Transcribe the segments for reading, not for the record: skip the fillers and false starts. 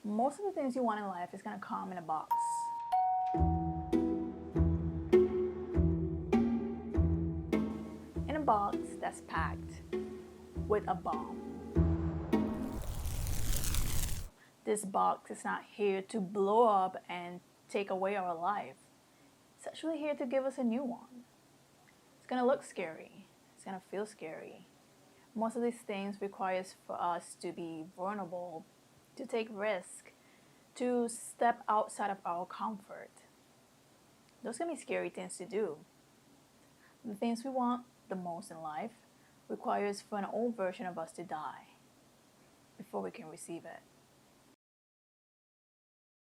Most of the things you want in life is gonna come in a box. In a box that's packed with a bomb. This box is not here to blow up and take away our life. It's actually here to give us a new one. It's gonna look scary. It's gonna feel scary. Most of these things requires for us to be vulnerable, to take risk, to step outside of our comfort. Those can be scary things to do. The things we want the most in life requires for an old version of us to die before we can receive it.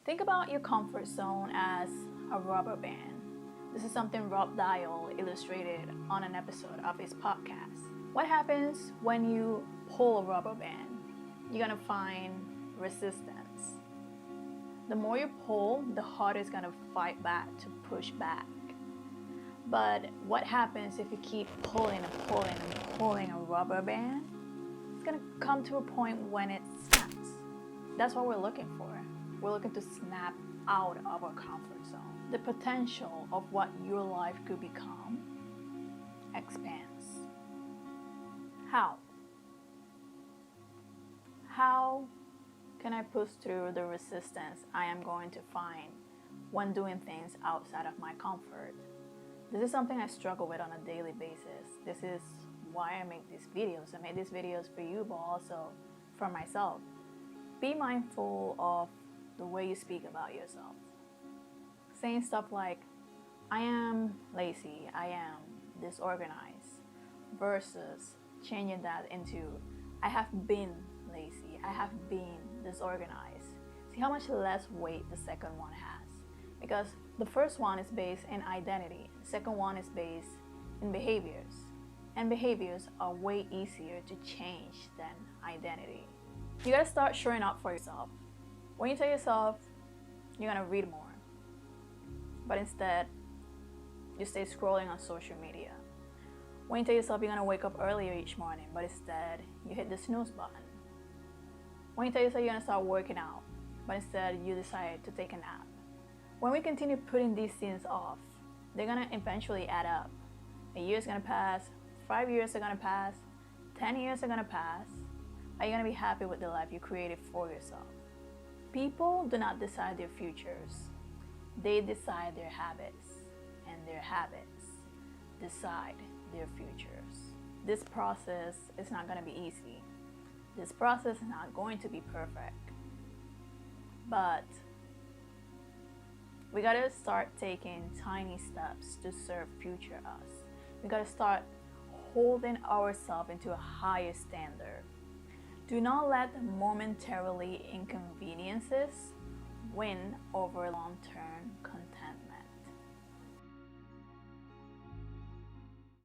Think about your comfort zone as a rubber band. This is something Rob Dial illustrated on an episode of his podcast. What happens when you pull a rubber band? You're gonna find resistance. The more you pull, the harder it's gonna fight back to push back. But what happens if you keep pulling and pulling and pulling a rubber band? It's gonna come to a point when it snaps. That's what we're looking for. We're looking to snap out of our comfort zone. The potential of what your life could become expands. How? How can I push through the resistance I am going to find when doing things outside of my comfort? This is something I struggle with on a daily basis. This is why I make these videos. I make these videos for you, but also for myself. Be mindful of the way you speak about yourself. Saying stuff like, I am lazy, I am disorganized, versus changing that into, I have been lazy, I have been disorganized. See how much less weight the second one has. Because the first one is based in identity, the second one is based in behaviors. And behaviors are way easier to change than identity. You gotta start showing up for yourself. When you tell yourself you're gonna read more, but instead you stay scrolling on social media. When you tell yourself you're gonna wake up earlier each morning, but instead you hit the snooze button. When you tell yourself you're gonna start working out, but instead you decide to take a nap. When we continue putting these things off, they're gonna eventually add up. A year's gonna pass, 5 years are gonna pass, 10 years are gonna pass. Are you gonna be happy with the life you created for yourself? People do not decide their futures. They decide their habits, and their habits decide their futures. This process is not going to be easy. This process is not going to be perfect. But we got to start taking tiny steps to serve future us. We got to start holding ourselves into a higher standard. Do not let momentarily inconveniences win over long-term contentment.